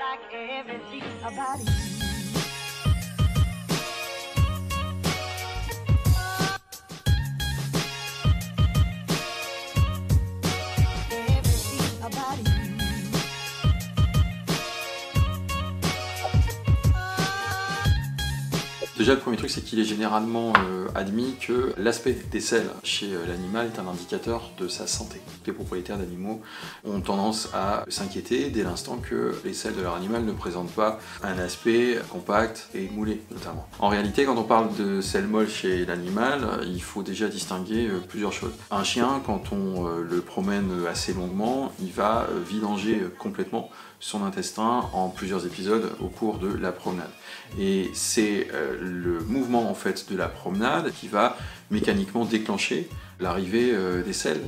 like everything about you. Everything about you. Déjà, le premier truc, c'est qu'il est généralement admis que l'aspect des selles chez l'animal est un indicateur de sa santé. Les propriétaires d'animaux ont tendance à s'inquiéter dès l'instant que les selles de leur animal ne présentent pas un aspect compact et moulé, notamment. En réalité, quand on parle de selles molles chez l'animal, il faut déjà distinguer plusieurs choses. Un chien, quand on le promène assez longuement, il va vidanger complètement son intestin en plusieurs épisodes au cours de la promenade. Et c'est le mouvement en fait de la promenade qui va mécaniquement déclencher l'arrivée des selles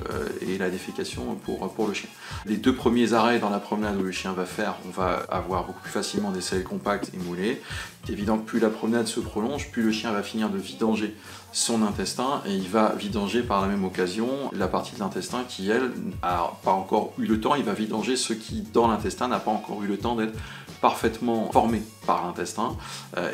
et la défécation pour le chien. Les 2 premiers arrêts dans la promenade où le chien va faire, on va avoir beaucoup plus facilement des selles compactes et moulées. C'est évident que plus la promenade se prolonge, plus le chien va finir de vidanger son intestin et il va vidanger par la même occasion la partie de l'intestin qui, elle, n'a pas encore eu le temps. Il va vidanger ce qui, dans l'intestin, n'a pas encore eu le temps d'être parfaitement formé par l'intestin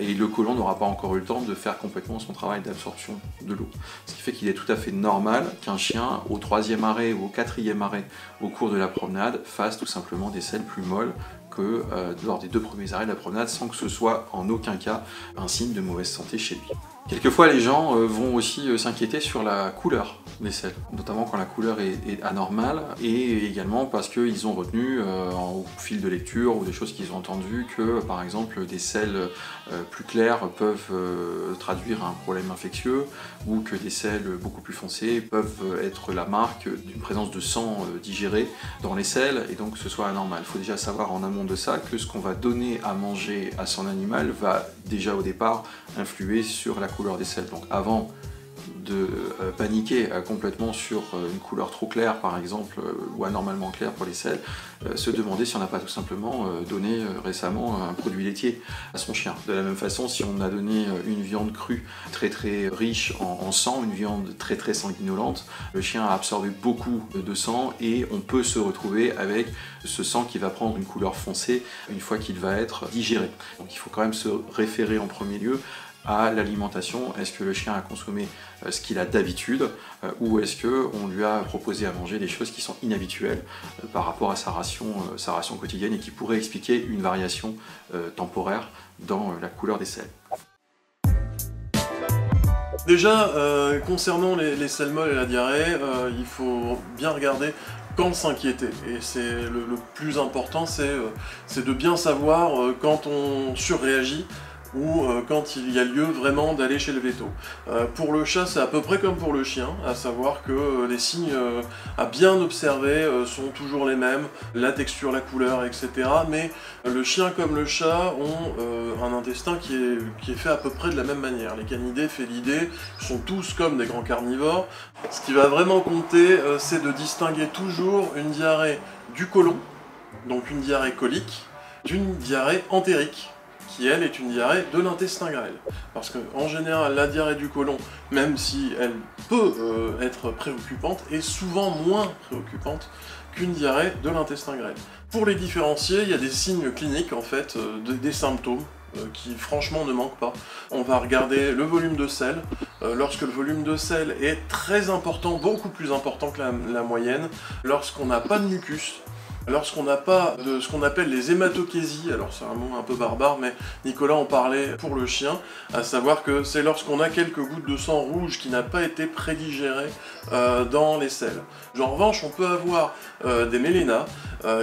et le côlon n'aura pas encore eu le temps de faire complètement son travail d'absorption de l'eau. Ce qui fait qu'il est tout à fait normal qu'un chien, au 3e arrêt ou au 4e arrêt au cours de la promenade, fasse tout simplement des selles plus molles que lors des 2 premiers arrêts de la promenade, sans que ce soit en aucun cas un signe de mauvaise santé chez lui. Quelquefois, les gens vont aussi s'inquiéter sur la couleur des selles, notamment quand la couleur est anormale, et également parce qu'ils ont retenu au fil de lecture ou des choses qu'ils ont entendues que, par exemple, des selles plus claires peuvent traduire un problème infectieux, ou que des selles beaucoup plus foncées peuvent être la marque d'une présence de sang digéré dans les selles, et donc que ce soit anormal. Il faut déjà savoir en amont de ça que ce qu'on va donner à manger à son animal va déjà au départ influer sur la couleur des selles. Donc avant de paniquer complètement sur une couleur trop claire par exemple ou anormalement claire pour les selles, se demander si on n'a pas tout simplement donné récemment un produit laitier à son chien. De la même façon, si on a donné une viande crue très riche en sang, une viande très sanguinolente, le chien a absorbé beaucoup de sang et on peut se retrouver avec ce sang qui va prendre une couleur foncée une fois qu'il va être digéré. Donc il faut quand même se référer en premier lieu à l'alimentation. Est-ce que le chien a consommé ce qu'il a d'habitude ou est-ce qu'on lui a proposé à manger des choses qui sont inhabituelles par rapport à sa ration quotidienne et qui pourraient expliquer une variation temporaire dans la couleur des selles. Déjà, concernant les selles molles et la diarrhée, il faut bien regarder quand s'inquiéter. Et c'est le plus important, c'est de bien savoir quand on surréagit ou quand il y a lieu vraiment d'aller chez le véto. Pour le chat, c'est à peu près comme pour le chien, à savoir que les signes à bien observer sont toujours les mêmes, la texture, la couleur, etc. Mais le chien comme le chat ont un intestin qui est fait à peu près de la même manière. Les canidés, félidés sont tous comme des grands carnivores. Ce qui va vraiment compter, c'est de distinguer toujours une diarrhée du côlon, donc une diarrhée colique, d'une diarrhée entérique, qui elle est une diarrhée de l'intestin grêle. Parce qu'en général, la diarrhée du côlon, même si elle peut être préoccupante, est souvent moins préoccupante qu'une diarrhée de l'intestin grêle. Pour les différencier, il y a des signes cliniques en fait, des symptômes qui franchement ne manquent pas. On va regarder le volume de selles. Lorsque le volume de selles est très important, beaucoup plus important que la moyenne, lorsqu'on n'a pas de mucus, lorsqu'on n'a pas de ce qu'on appelle les hématochésies, alors c'est un mot un peu barbare, mais Nicolas en parlait pour le chien, à savoir que c'est lorsqu'on a quelques gouttes de sang rouge qui n'a pas été prédigéré dans les selles. En revanche, on peut avoir des mélénas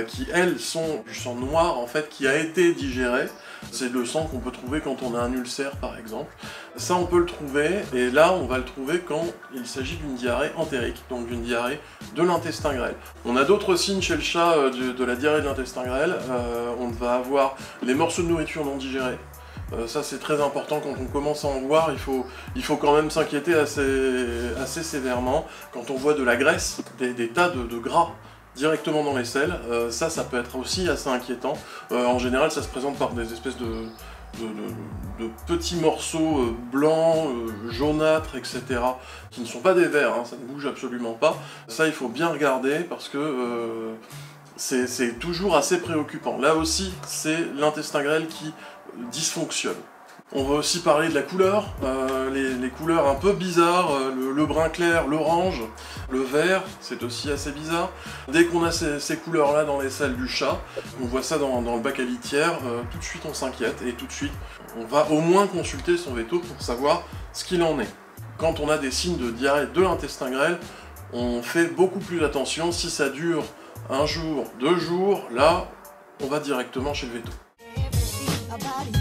qui, elles, sont du sang noir, en fait, qui a été digéré. C'est le sang qu'on peut trouver quand on a un ulcère, par exemple. Ça, on peut le trouver, et là, on va le trouver quand il s'agit d'une diarrhée entérique, donc d'une diarrhée de l'intestin grêle. On a d'autres signes chez le chat de la diarrhée de l'intestin grêle. On va avoir les morceaux de nourriture non digérés. Ça, c'est très important. Quand on commence à en voir, il faut quand même s'inquiéter assez sévèrement. Quand on voit de la graisse, des tas de gras directement dans les selles, ça peut être aussi assez inquiétant. En général, ça se présente par des espèces de petits morceaux blancs, jaunâtres, etc., qui ne sont pas des vers, hein, ça ne bouge absolument pas. Ça, il faut bien regarder parce que c'est toujours assez préoccupant. Là aussi, c'est l'intestin grêle qui dysfonctionne. On va aussi parler de la couleur, les couleurs un peu bizarres, le brun clair, l'orange, le vert, c'est aussi assez bizarre. Dès qu'on a ces couleurs-là dans les selles du chat, on voit ça dans le bac à litière, tout de suite on s'inquiète et tout de suite on va au moins consulter son veto pour savoir ce qu'il en est. Quand on a des signes de diarrhée de l'intestin grêle, on fait beaucoup plus attention. Si ça dure un jour, 2 jours, là, on va directement chez le veto. Everything about you.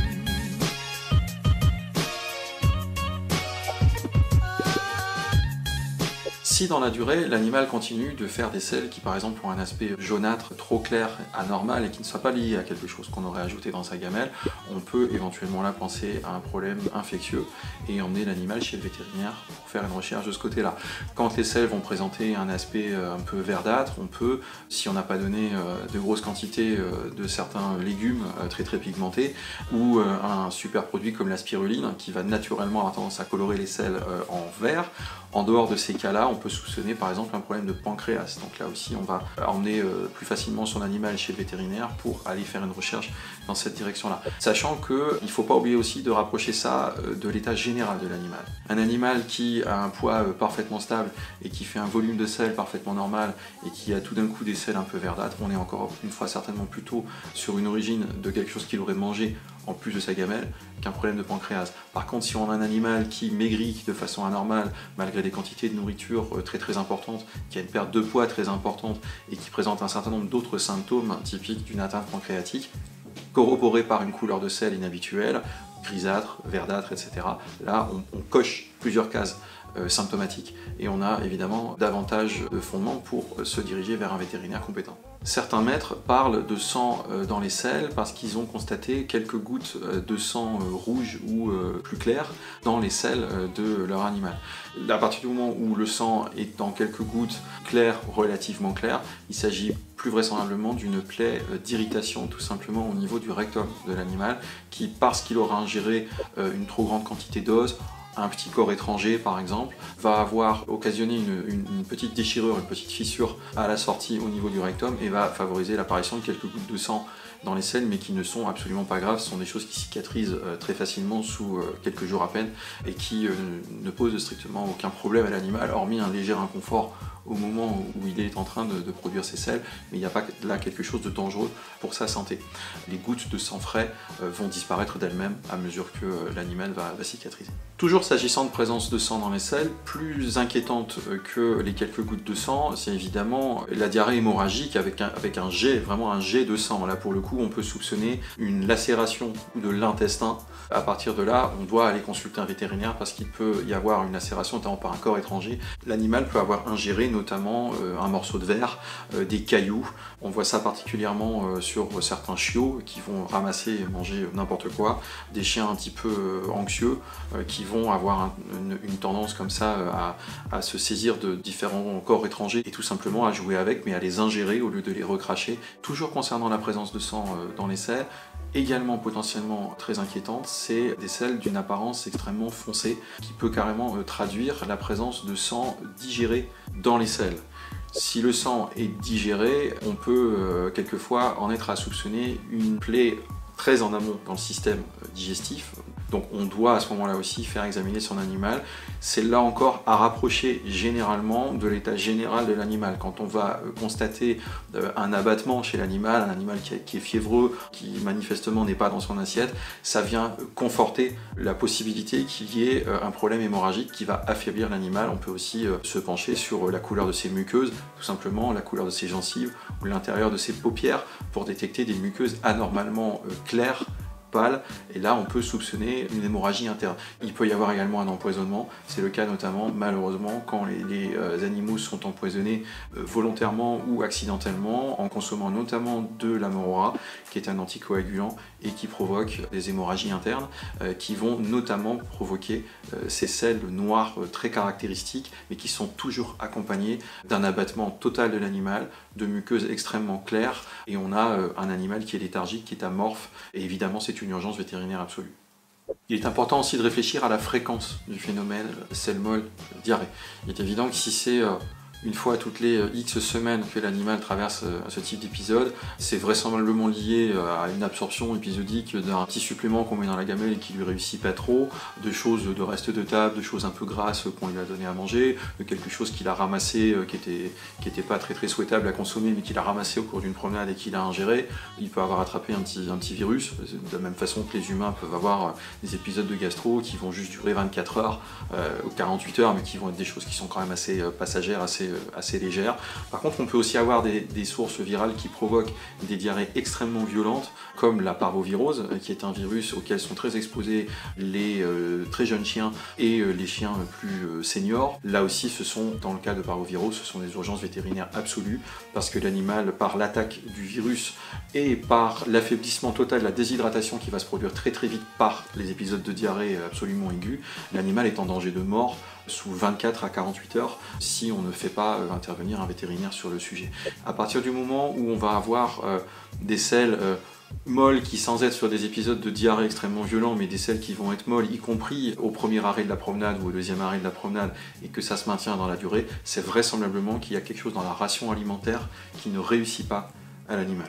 Si dans la durée, l'animal continue de faire des selles qui par exemple ont un aspect jaunâtre trop clair, anormal et qui ne soit pas lié à quelque chose qu'on aurait ajouté dans sa gamelle, on peut éventuellement là penser à un problème infectieux et emmener l'animal chez le vétérinaire pour faire une recherche de ce côté-là. Quand les selles vont présenter un aspect un peu verdâtre, on peut, si on n'a pas donné de grosses quantités de certains légumes très pigmentés, ou un super produit comme la spiruline qui va naturellement avoir tendance à colorer les selles en vert, en dehors de ces cas-là, on peut soupçonner par exemple un problème de pancréas. Donc là aussi, on va emmener plus facilement son animal chez le vétérinaire pour aller faire une recherche dans cette direction-là. Sachant qu'il ne faut pas oublier aussi de rapprocher ça de l'état général de l'animal. Un animal qui a un poids parfaitement stable et qui fait un volume de sel parfaitement normal et qui a tout d'un coup des selles un peu verdâtres, on est encore une fois certainement plutôt sur une origine de quelque chose qu'il aurait mangé en plus de sa gamelle qu'un problème de pancréas. Par contre, si on a un animal qui maigrit de façon anormale malgré des quantités de nourriture très importantes, qui a une perte de poids très importante et qui présente un certain nombre d'autres symptômes typiques d'une atteinte pancréatique, corroborés par une couleur de sel inhabituelle, grisâtre, verdâtre, etc. Là, on coche plusieurs cases symptomatiques et on a évidemment davantage de fondements pour se diriger vers un vétérinaire compétent. Certains maîtres parlent de sang dans les selles parce qu'ils ont constaté quelques gouttes de sang rouge ou plus clair dans les selles de leur animal. À partir du moment où le sang est dans quelques gouttes claires, relativement claires, il s'agit plus vraisemblablement d'une plaie d'irritation tout simplement au niveau du rectum de l'animal qui, parce qu'il aura ingéré une trop grande quantité d'os, un petit corps étranger par exemple, va avoir occasionné une petite déchirure, une petite fissure à la sortie au niveau du rectum et va favoriser l'apparition de quelques gouttes de sang dans les selles mais qui ne sont absolument pas graves, ce sont des choses qui cicatrisent très facilement sous quelques jours à peine et qui ne posent strictement aucun problème à l'animal hormis un léger inconfort au moment où il est en train de produire ses selles, mais il n'y a pas là quelque chose de dangereux pour sa santé. Les gouttes de sang frais vont disparaître d'elles-mêmes à mesure que l'animal va cicatriser. Toujours s'agissant de présence de sang dans les selles, plus inquiétante que les quelques gouttes de sang, c'est évidemment la diarrhée hémorragique avec un jet, vraiment un jet de sang. Là pour le coup, on peut soupçonner une lacération de l'intestin. À partir de là, on doit aller consulter un vétérinaire parce qu'il peut y avoir une lacération notamment par un corps étranger. L'animal peut avoir ingéré notamment un morceau de verre, des cailloux. On voit ça particulièrement sur certains chiots qui vont ramasser et manger n'importe quoi, des chiens un petit peu anxieux qui vont avoir une tendance comme ça à se saisir de différents corps étrangers et tout simplement à jouer avec, mais à les ingérer au lieu de les recracher. Toujours concernant la présence de sang dans les selles, également potentiellement très inquiétante, c'est des selles d'une apparence extrêmement foncée qui peut carrément traduire la présence de sang digéré dans les selles. Si le sang est digéré, on peut quelquefois en être à soupçonner une plaie très en amont dans le système digestif. Donc on doit à ce moment-là aussi faire examiner son animal. C'est là encore à rapprocher généralement de l'état général de l'animal. Quand on va constater un abattement chez l'animal, un animal qui est fiévreux, qui manifestement n'est pas dans son assiette, ça vient conforter la possibilité qu'il y ait un problème hémorragique qui va affaiblir l'animal. On peut aussi se pencher sur la couleur de ses muqueuses, tout simplement la couleur de ses gencives ou l'intérieur de ses paupières pour détecter des muqueuses anormalement claires, pâle, et là on peut soupçonner une hémorragie interne. Il peut y avoir également un empoisonnement, c'est le cas notamment malheureusement quand les animaux sont empoisonnés volontairement ou accidentellement en consommant notamment de l'amorora qui est un anticoagulant et qui provoque des hémorragies internes qui vont notamment provoquer ces selles noires très caractéristiques mais qui sont toujours accompagnées d'un abattement total de l'animal, de muqueuses extrêmement claires et on a un animal qui est léthargique, qui est amorphe et évidemment c'est une urgence vétérinaire absolue. Il est important aussi de réfléchir à la fréquence du phénomène selle molle diarrhée. Il est évident que si c'est une fois toutes les X semaines que l'animal traverse ce type d'épisode. C'est vraisemblablement lié à une absorption épisodique d'un petit supplément qu'on met dans la gamelle et qui lui réussit pas trop, de choses de reste de table, de choses un peu grasses qu'on lui a donné à manger, de quelque chose qu'il a ramassé qui était pas très souhaitable à consommer mais qu'il a ramassé au cours d'une promenade et qu'il a ingéré. Il peut avoir attrapé un petit virus, de la même façon que les humains peuvent avoir des épisodes de gastro qui vont juste durer 24 heures ou 48 heures, mais qui vont être des choses qui sont quand même assez passagères, assez légères. Par contre, on peut aussi avoir des sources virales qui provoquent des diarrhées extrêmement violentes, comme la parvovirose, qui est un virus auquel sont très exposés les très jeunes chiens et les chiens plus seniors. Là aussi, dans le cas de parvovirose, ce sont des urgences vétérinaires absolues, parce que l'animal, par l'attaque du virus et par l'affaiblissement total de la déshydratation qui va se produire très vite par les épisodes de diarrhée absolument aigus, l'animal est en danger de mort sous 24 à 48 heures si on ne fait pas intervenir un vétérinaire sur le sujet. À partir du moment où on va avoir des selles molles qui, sans être sur des épisodes de diarrhée extrêmement violents, mais des selles qui vont être molles, y compris au premier arrêt de la promenade ou au deuxième arrêt de la promenade, et que ça se maintient dans la durée, c'est vraisemblablement qu'il y a quelque chose dans la ration alimentaire qui ne réussit pas à l'animal.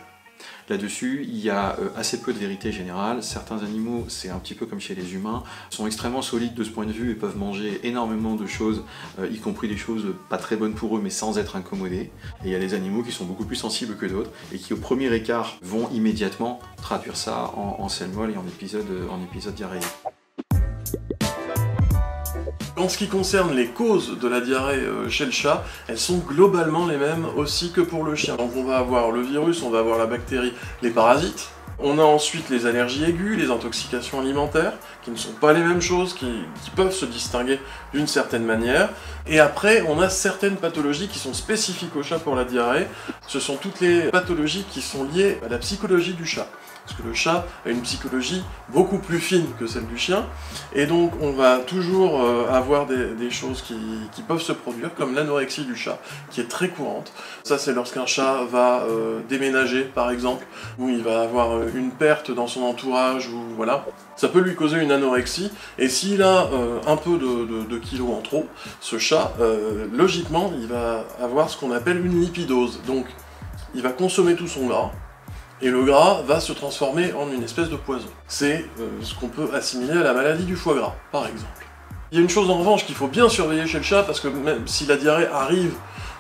Là-dessus, il y a assez peu de vérité générale. Certains animaux, c'est un petit peu comme chez les humains, sont extrêmement solides de ce point de vue et peuvent manger énormément de choses, y compris des choses pas très bonnes pour eux, mais sans être incommodés. Et il y a des animaux qui sont beaucoup plus sensibles que d'autres et qui, au premier écart, vont immédiatement traduire ça en selle molle et en épisode diarrhéique. En ce qui concerne les causes de la diarrhée chez le chat, elles sont globalement les mêmes aussi que pour le chien. Donc on va avoir le virus, on va avoir la bactérie, les parasites. On a ensuite les allergies aiguës, les intoxications alimentaires, qui ne sont pas les mêmes choses, qui peuvent se distinguer d'une certaine manière. Et après, on a certaines pathologies qui sont spécifiques au chat pour la diarrhée. Ce sont toutes les pathologies qui sont liées à la psychologie du chat. Parce que le chat a une psychologie beaucoup plus fine que celle du chien, et donc on va toujours avoir des choses qui peuvent se produire, comme l'anorexie du chat, qui est très courante. Ça, c'est lorsqu'un chat va déménager, par exemple, où il va avoir une perte dans son entourage, ou voilà. Ça peut lui causer une anorexie, et s'il a un peu de kilos en trop, ce chat, logiquement, il va avoir ce qu'on appelle une lipidose. Donc, il va consommer tout son gras, et le gras va se transformer en une espèce de poison. C'est ce qu'on peut assimiler à la maladie du foie gras, par exemple. Il y a une chose en revanche qu'il faut bien surveiller chez le chat, parce que même si la diarrhée arrive,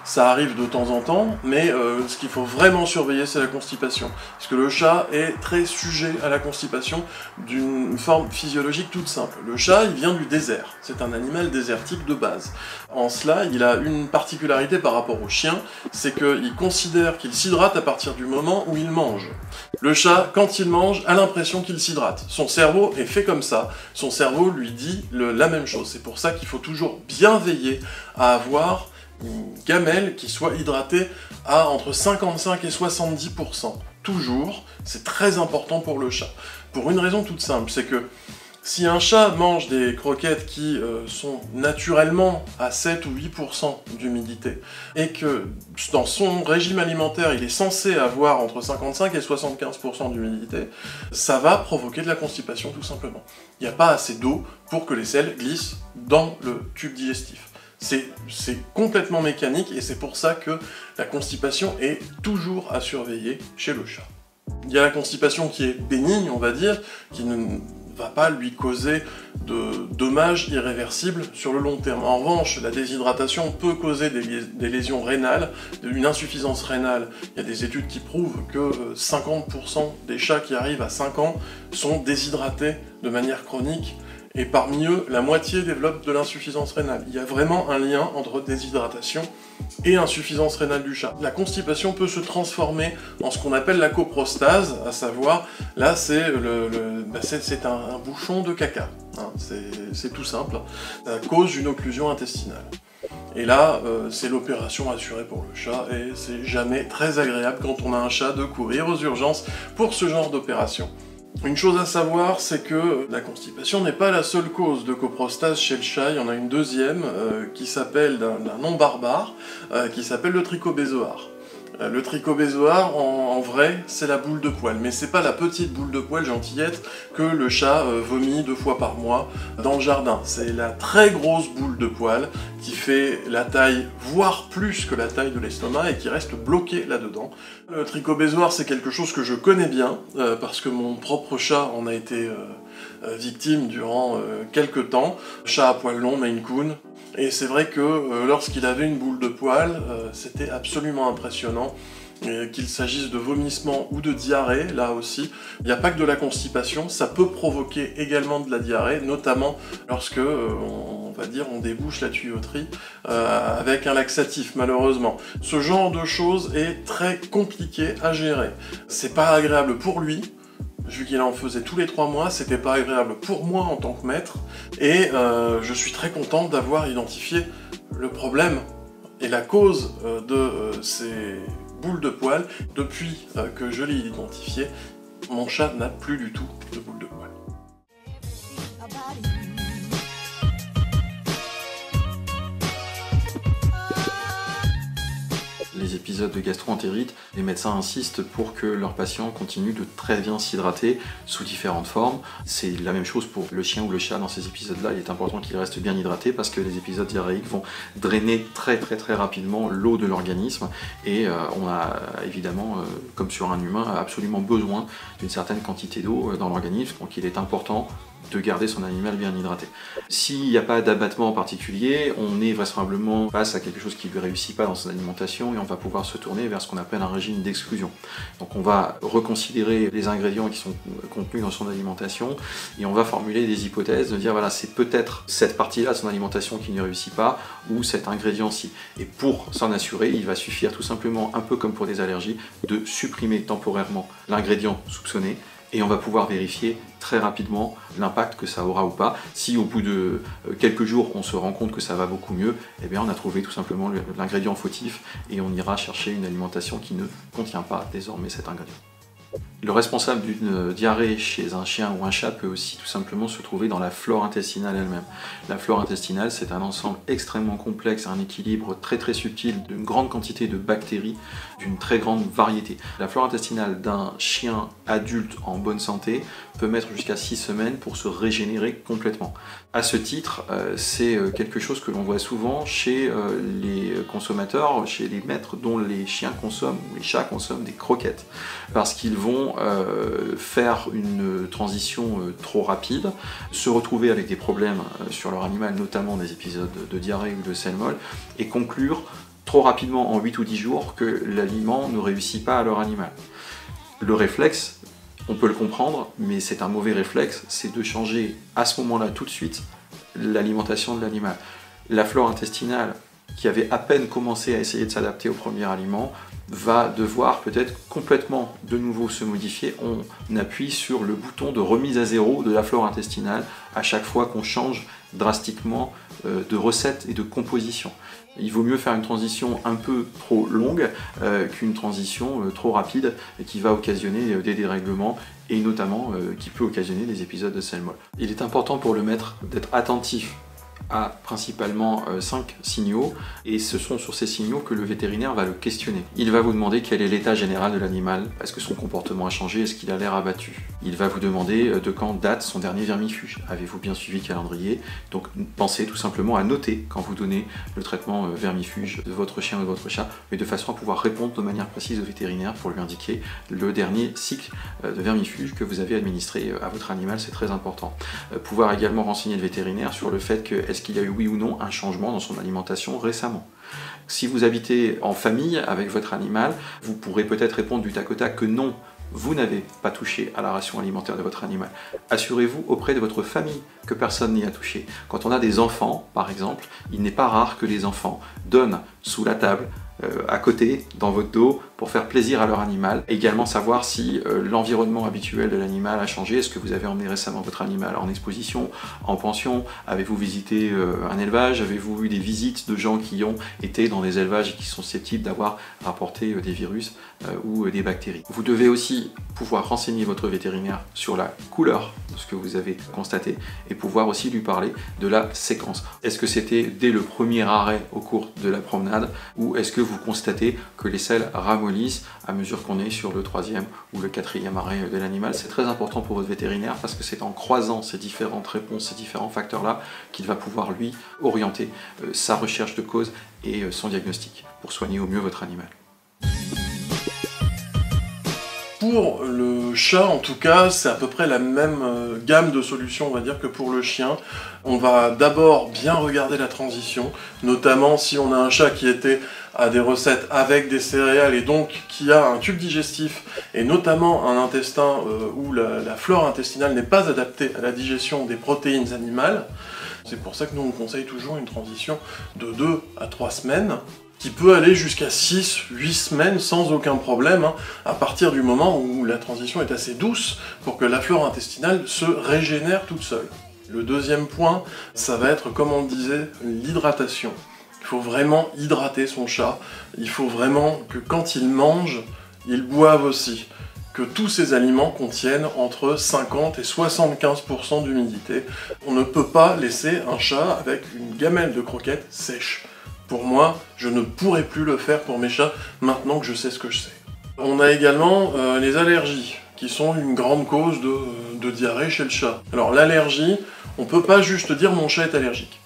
ça arrive de temps en temps, mais ce qu'il faut vraiment surveiller, c'est la constipation. Parce que le chat est très sujet à la constipation d'une forme physiologique toute simple. Le chat, il vient du désert. C'est un animal désertique de base. En cela, il a une particularité par rapport au chien, c'est qu'il considère qu'il s'hydrate à partir du moment où il mange. Le chat, quand il mange, a l'impression qu'il s'hydrate. Son cerveau est fait comme ça. Son cerveau lui dit la même chose. C'est pour ça qu'il faut toujours bien veiller à avoir une gamelle qui soit hydratée à entre 55 et 70%. Toujours, c'est très important pour le chat. Pour une raison toute simple, c'est que si un chat mange des croquettes qui sont naturellement à 7 ou 8% d'humidité, et que dans son régime alimentaire il est censé avoir entre 55 et 75% d'humidité, ça va provoquer de la constipation tout simplement. Il n'y a pas assez d'eau pour que les selles glissent dans le tube digestif. C'est complètement mécanique et c'est pour ça que la constipation est toujours à surveiller chez le chat. Il y a la constipation qui est bénigne, on va dire, qui ne va pas lui causer de dommages irréversibles sur le long terme. En revanche, la déshydratation peut causer des lésions rénales, une insuffisance rénale. Il y a des études qui prouvent que 50% des chats qui arrivent à 5 ans sont déshydratés de manière chronique, et parmi eux, la moitié développe de l'insuffisance rénale. Il y a vraiment un lien entre déshydratation et insuffisance rénale du chat. La constipation peut se transformer en ce qu'on appelle la coprostase, à savoir, là c'est un bouchon de caca. Hein, c'est tout simple. Ça cause une occlusion intestinale. Et là, c'est l'opération assurée pour le chat, et c'est jamais très agréable quand on a un chat de courir aux urgences pour ce genre d'opération. Une chose à savoir, c'est que la constipation n'est pas la seule cause de coprostase chez le chat, il y en a une deuxième qui s'appelle d'un nom barbare, qui s'appelle le trichobézoar. Le trichobézoar, en vrai, c'est la boule de poil, mais c'est pas la petite boule de poil gentillette que le chat vomit 2 fois par mois dans le jardin. C'est la très grosse boule de poil qui fait la taille, voire plus que la taille de l'estomac, et qui reste bloquée là-dedans. Le trichobézoar, c'est quelque chose que je connais bien, parce que mon propre chat en a été victime durant quelques temps. Chat à poil long, Maine Coon. Et c'est vrai que lorsqu'il avait une boule de poil, c'était absolument impressionnant. Qu'il s'agisse de vomissements ou de diarrhée, là aussi, il n'y a pas que de la constipation, ça peut provoquer également de la diarrhée, notamment lorsque, on va dire, on débouche la tuyauterie avec un laxatif, malheureusement. Ce genre de choses est très compliqué à gérer. C'est pas agréable pour lui, vu qu'il en faisait tous les 3 mois, c'était pas agréable pour moi en tant que maître, et je suis très content d'avoir identifié le problème et la cause de ces boules de poil. Depuis que je l'ai identifié, mon chat n'a plus du tout de boules de poil. Les épisodes de gastro-entérite, les médecins insistent pour que leurs patients continuent de très bien s'hydrater sous différentes formes. C'est la même chose pour le chien ou le chat dans ces épisodes-là. Il est important qu'ils restent bien hydratés parce que les épisodes diarrhéiques vont drainer très rapidement l'eau de l'organisme et on a évidemment, comme sur un humain, absolument besoin d'une certaine quantité d'eau dans l'organisme, donc il est important de garder son animal bien hydraté. S'il n'y a pas d'abattement en particulier, on est vraisemblablement face à quelque chose qui ne lui réussit pas dans son alimentation et on va pouvoir se tourner vers ce qu'on appelle un régime d'exclusion. Donc on va reconsidérer les ingrédients qui sont contenus dans son alimentation et on va formuler des hypothèses, de dire voilà, c'est peut-être cette partie-là de son alimentation qui ne réussit pas ou cet ingrédient-ci. Et pour s'en assurer, il va suffire tout simplement, un peu comme pour des allergies, de supprimer temporairement l'ingrédient soupçonné et on va pouvoir vérifier très rapidement l'impact que ça aura ou pas. Si au bout de quelques jours on se rend compte que ça va beaucoup mieux, eh bien on a trouvé tout simplement l'ingrédient fautif et on ira chercher une alimentation qui ne contient pas désormais cet ingrédient. Le responsable d'une diarrhée chez un chien ou un chat peut aussi tout simplement se trouver dans la flore intestinale elle-même. La flore intestinale, c'est un ensemble extrêmement complexe, un équilibre très subtil d'une grande quantité de bactéries, d'une très grande variété. La flore intestinale d'un chien adulte en bonne santé peut mettre jusqu'à 6 semaines pour se régénérer complètement. À ce titre, c'est quelque chose que l'on voit souvent chez les consommateurs, chez les maîtres dont les chiens consomment ou les chats consomment des croquettes, parce qu'ils vont faire une transition trop rapide, se retrouver avec des problèmes sur leur animal, notamment des épisodes de diarrhée ou de selle molle, et conclure trop rapidement en 8 ou 10 jours que l'aliment ne réussit pas à leur animal. Le réflexe, on peut le comprendre, mais c'est un mauvais réflexe, c'est de changer à ce moment-là tout de suite l'alimentation de l'animal. La flore intestinale, qui avait à peine commencé à essayer de s'adapter au premier aliment, va devoir peut-être complètement de nouveau se modifier. On appuie sur le bouton de remise à zéro de la flore intestinale à chaque fois qu'on change drastiquement de recette et de composition. Il vaut mieux faire une transition un peu trop longue qu'une transition trop rapide et qui va occasionner des dérèglements et notamment qui peut occasionner des épisodes de selle molle. Il est important pour le maître d'être attentif a principalement 5 signaux et ce sont sur ces signaux que le vétérinaire va le questionner. Il va vous demander quel est l'état général de l'animal, est-ce que son comportement a changé, est-ce qu'il a l'air abattu. Il va vous demander de quand date son dernier vermifuge, avez-vous bien suivi le calendrier. Donc pensez tout simplement à noter quand vous donnez le traitement vermifuge de votre chien ou de votre chat, mais de façon à pouvoir répondre de manière précise au vétérinaire pour lui indiquer le dernier cycle de vermifuge que vous avez administré à votre animal, c'est très important. Pouvoir également renseigner le vétérinaire sur le fait que est-ce qu'il y a eu oui ou non un changement dans son alimentation récemment. Si vous habitez en famille avec votre animal, vous pourrez peut-être répondre du tac au tac que non, vous n'avez pas touché à la ration alimentaire de votre animal. Assurez-vous auprès de votre famille que personne n'y a touché. Quand on a des enfants, par exemple, il n'est pas rare que les enfants donnent sous la table, à côté, dans votre dos, pour faire plaisir à leur animal. Également savoir si l'environnement habituel de l'animal a changé. Est-ce que vous avez emmené récemment votre animal en exposition, en pension? Avez-vous visité un élevage? Avez-vous eu des visites de gens qui ont été dans des élevages et qui sont susceptibles d'avoir rapporté des virus ou des bactéries? Vous devez aussi pouvoir renseigner votre vétérinaire sur la couleur de ce que vous avez constaté et pouvoir aussi lui parler de la séquence. Est-ce que c'était dès le premier arrêt au cours de la promenade ou est-ce que vous constatez que les selles ramollissent à mesure qu'on est sur le 3e ou le 4e arrêt de l'animal. C'est très important pour votre vétérinaire parce que c'est en croisant ces différentes réponses, ces différents facteurs-là, qu'il va pouvoir, lui, orienter sa recherche de cause et son diagnostic pour soigner au mieux votre animal. Pour le chat, en tout cas, c'est à peu près la même gamme de solutions, on va dire, que pour le chien. On va d'abord bien regarder la transition, notamment si on a un chat qui était à des recettes avec des céréales et donc qui a un tube digestif et notamment un intestin où la flore intestinale n'est pas adaptée à la digestion des protéines animales. C'est pour ça que nous on conseille toujours une transition de 2 à 3 semaines, qui peut aller jusqu'à 6-8 semaines sans aucun problème, à partir du moment où la transition est assez douce pour que la flore intestinale se régénère toute seule. Le deuxième point, ça va être, comme on le disait, l'hydratation. Il faut vraiment hydrater son chat, il faut vraiment que quand il mange, il boive aussi. Que tous ces aliments contiennent entre 50 et 75% d'humidité. On ne peut pas laisser un chat avec une gamelle de croquettes sèche. Pour moi, je ne pourrais plus le faire pour mes chats maintenant que je sais ce que je sais. On a également les allergies, qui sont une grande cause de diarrhée chez le chat. Alors l'allergie, on peut pas juste dire mon chat est allergique.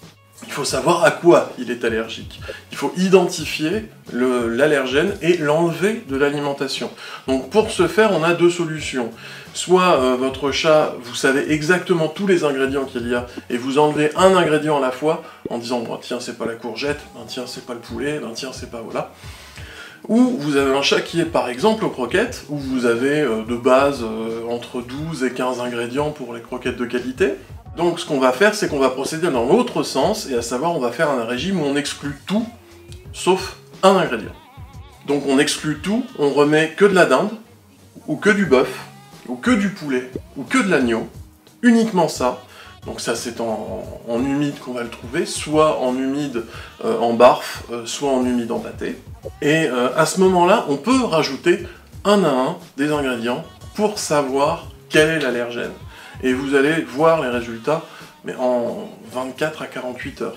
Il faut savoir à quoi il est allergique. Il faut identifier l'allergène et l'enlever de l'alimentation. Donc pour ce faire, on a deux solutions. Soit votre chat, vous savez exactement tous les ingrédients qu'il y a, et vous enlevez un ingrédient à la fois, en disant bon, tiens c'est pas la courgette, ben, tiens c'est pas le poulet, ben, tiens c'est pas voilà. Ou vous avez un chat qui est par exemple aux croquettes, où vous avez de base entre 12 et 15 ingrédients pour les croquettes de qualité. Donc ce qu'on va faire, c'est qu'on va procéder dans l'autre sens, et à savoir on va faire un régime où on exclut tout, sauf un ingrédient. Donc on exclut tout, on remet que de la dinde, ou que du bœuf, ou que du poulet, ou que de l'agneau, uniquement ça. Donc ça c'est en humide qu'on va le trouver, soit en humide en barf, soit en humide en pâté. Et à ce moment-là, on peut rajouter un à un des ingrédients pour savoir quel est l'allergène. Et vous allez voir les résultats, mais en 24 à 48 heures.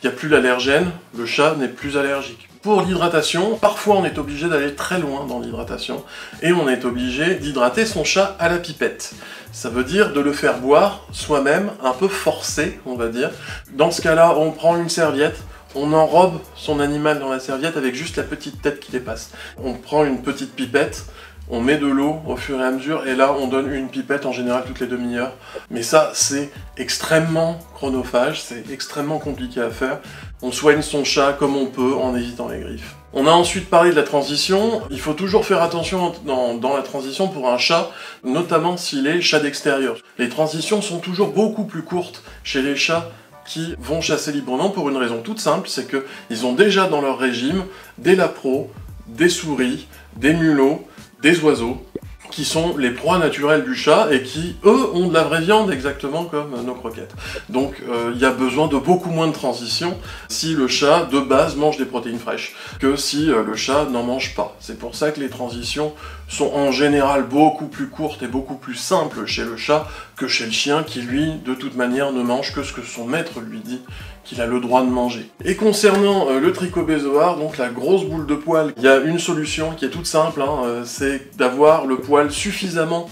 Il n'y a plus l'allergène, le chat n'est plus allergique. Pour l'hydratation, parfois on est obligé d'aller très loin dans l'hydratation, et on est obligé d'hydrater son chat à la pipette. Ça veut dire de le faire boire soi-même, un peu forcé, on va dire. Dans ce cas-là, on prend une serviette, on enrobe son animal dans la serviette avec juste la petite tête qui dépasse. On prend une petite pipette, on met de l'eau au fur et à mesure, et là on donne une pipette en général toutes les demi-heures. Mais ça, c'est extrêmement chronophage, c'est extrêmement compliqué à faire. On soigne son chat comme on peut en évitant les griffes. On a ensuite parlé de la transition. Il faut toujours faire attention dans la transition pour un chat, notamment s'il est chat d'extérieur. Les transitions sont toujours beaucoup plus courtes chez les chats qui vont chasser librement pour une raison toute simple, c'est qu'ils ont déjà dans leur régime des lapros, des souris, des mulots, des oiseaux, qui sont les proies naturelles du chat et qui, eux, ont de la vraie viande exactement comme nos croquettes. Donc il y a besoin de beaucoup moins de transition si le chat, de base, mange des protéines fraîches, que si le chat n'en mange pas. C'est pour ça que les transitions sont en général beaucoup plus courtes et beaucoup plus simples chez le chat que chez le chien qui, lui, de toute manière, ne mange que ce que son maître lui dit qu'il a le droit de manger. Et concernant le trichobézoar, donc la grosse boule de poil, il y a une solution qui est toute simple, c'est d'avoir le poil suffisamment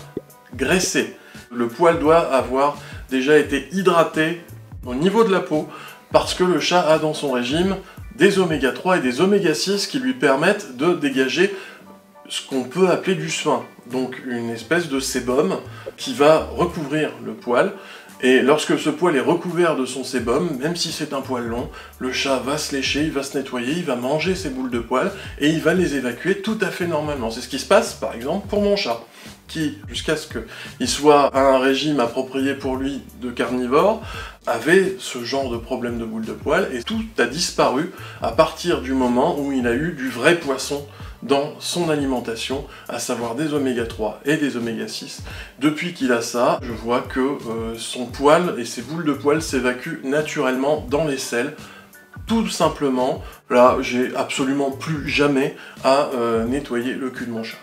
graissé. Le poil doit avoir déjà été hydraté au niveau de la peau, parce que le chat a dans son régime des oméga 3 et des oméga 6 qui lui permettent de dégager ce qu'on peut appeler du suin, donc une espèce de sébum qui va recouvrir le poil. Et lorsque ce poil est recouvert de son sébum, même si c'est un poil long, le chat va se lécher, il va se nettoyer, il va manger ses boules de poil et il va les évacuer tout à fait normalement. C'est ce qui se passe par exemple pour mon chat, qui, jusqu'à ce qu'il soit à un régime approprié pour lui de carnivore, avait ce genre de problème de boules de poil, et tout a disparu à partir du moment où il a eu du vrai poisson dans son alimentation, à savoir des oméga 3 et des oméga 6. Depuis qu'il a ça, je vois que son poil et ses boules de poil s'évacuent naturellement dans les selles, tout simplement. Là, j'ai absolument plus jamais à nettoyer le cul de mon chat.